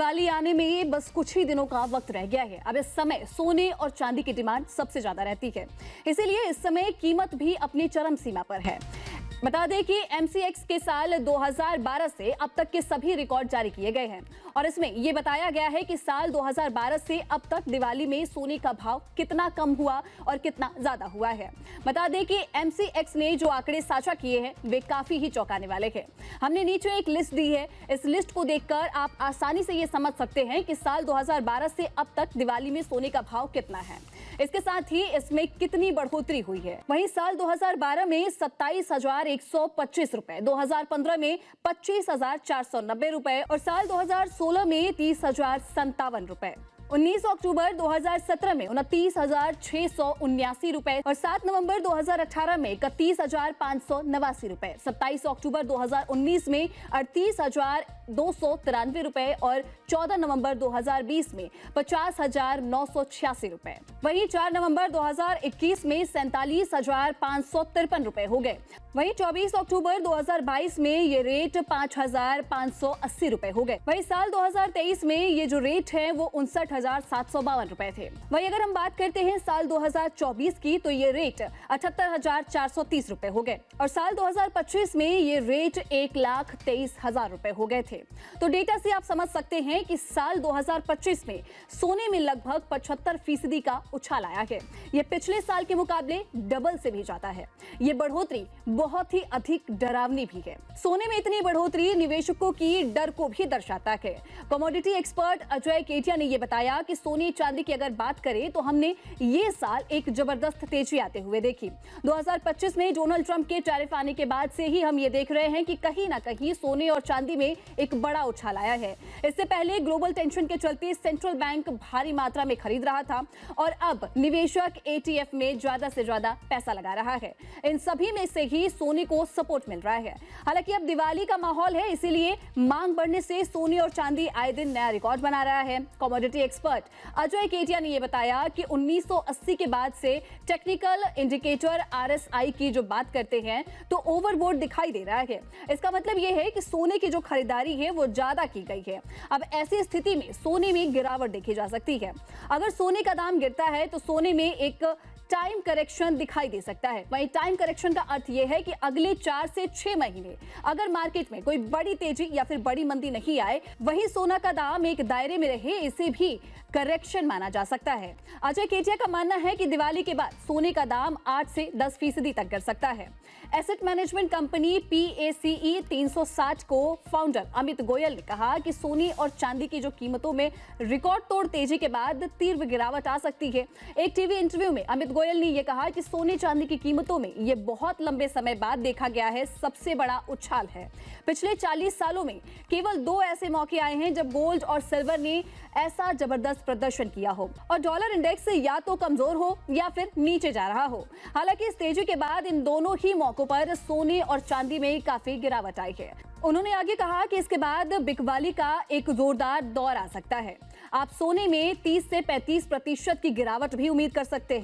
दिवाली आने में बस कुछ ही दिनों का वक्त रह गया है। अब इस समय सोने और चांदी की डिमांड सबसे ज्यादा रहती है, इसीलिए इस समय कीमत भी अपनी चरम सीमा पर है। बता दें कि एमसीएक्स के साल 2012 से अब तक के सभी रिकॉर्ड जारी किए गए हैं और इसमें यह बताया गया है कि साल 2012 से अब तक दिवाली में सोने का भाव कितना कम हुआ और कितना ज्यादा हुआ है। बता दें कि एमसीएक्स ने जो आंकड़े साझा किए हैं वे काफी ही चौंकाने वाले हैं। हमने नीचे एक लिस्ट दी है, इस लिस्ट को देखकर आप आसानी से ये समझ सकते हैं कि साल 2012 से अब तक दिवाली में सोने का भाव कितना है, इसके साथ ही इसमें कितनी बढ़ोतरी हुई है। वहीं साल 2012 में 27,125 रुपए, 2015 में 25,490 रुपए और साल 2016 में 30,057 रुपए, 19 अक्टूबर 2017 में 29,679 रुपए और 7 नवंबर 2018 में 31,589 रुपए, 27 अक्टूबर 2019 में 38,293 रुपए और 14 नवंबर 2020 में 50,986 रुपए। वहीं 4 नवंबर 2021 में 47,553 रुपए हो गए। वहीं 24 अक्टूबर 2022 में ये रेट 5,580 रुपए हो गए। वहीं साल 2023 में ये जो रेट है वो 59,752 रुपए थे। वहीं अगर हम बात करते हैं साल 2024 की तो ये रेट 78,430 रुपए हो गए और साल 2025 में ये रेट 1,23,000 रुपए हो गए थे। तो डेटा से आप समझ सकते हैं कि साल 2025 में सोने में लगभग 75% का उछाल आया है। ये पिछले साल के मुकाबले डबल से भी ज्यादा है। ये बढ़ोतरी बहुत ही अधिक डरावनी भी है। सोने में इतनी बढ़ोतरी निवेशकों की डर को भी दर्शाता है। कमोडिटी एक्सपर्ट अजय केटिया ने यह बताया कि सोने चांदी की अगर बात करें तो हमने ये साल एक जबरदस्त तेजी आते हुए देखी। 2025 में डोनाल्ड ट्रंप के टैरिफ आने के बाद से ही हम ये देख रहे हैं कि कहीं ना कहीं सोने और चांदी में एक बड़ा उछाल आया है। इससे पहले ग्लोबल टेंशन के चलते सेंट्रल बैंक भारी मात्रा में खरीद रहा था और अब निवेशक एटीएफ में ज्यादा से ज्यादा पैसा लगा रहा है। इन सभी में से ही सोने को सपोर्ट मिल रहा है। हालांकि अब दिवाली का माहौल है, इसीलिए मांग बढ़ने से सोने और चांदी आए दिन नया रिकॉर्ड बना रहा है। कमोडिटी एक्सपर्ट अजय केटिया ने यह बताया कि 1980 के बाद से टेक्निकल इंडिकेटर आरएसआई की जो बात करते हैं तो ओवरबोट दिखाई दे रहा है। इसका मतलब यह है कि सोने की जो खरीदारी है वो ज्यादा की गई है। अब ऐसी स्थिति में सोने में गिरावट देखी जा सकती है। अगर सोने का दाम गिरता है तो सोने में एक टाइम करेक्शन दिखाई दे सकता है। वहीं टाइम करेक्शन का अर्थ यह है कि अगले 4 से 6 महीने अगर मार्केट में कोई बड़ी तेजी या फिर बड़ी मंदी नहीं आए, वही सोना का दाम एक दायरे में रहे, इसे भी करेक्शन माना जा सकता है। अजय केटिया का मानना है कि दिवाली के बाद सोने का दाम 8 से 10% तक गिर सकता है। एसेट मैनेजमेंट कंपनी PACE 360 को फाउंडर अमित गोयल ने कहा कि सोने और चांदी की जो कीमतों में रिकॉर्ड तोड़ तेजी के बाद तीव्र गिरावट आ सकती है। एक टीवी इंटरव्यू में अमित गोयल ने यह कहा कि सोने चांदी की कीमतों में यह बहुत लंबे समय बाद देखा गया है सबसे बड़ा उछाल है। पिछले 40 सालों में केवल 2 ऐसे मौके आए हैं जब गोल्ड और सिल्वर ने ऐसा जबरदस्त प्रदर्शन किया हो और डॉलर इंडेक्स या तो कमजोर हो या फिर नीचे जा रहा हो। हालांकि इस तेजी के बाद इन दोनों ही मौकों पर सोने और चांदी में काफी गिरावट आई है। उन्होंने आगे कहा कि इसके बाद बिकवाली का एक जोरदार दौर आ सकता है। आप सोने में 30 से 35% की गिरावट भी उम्मीद कर सकते हैं।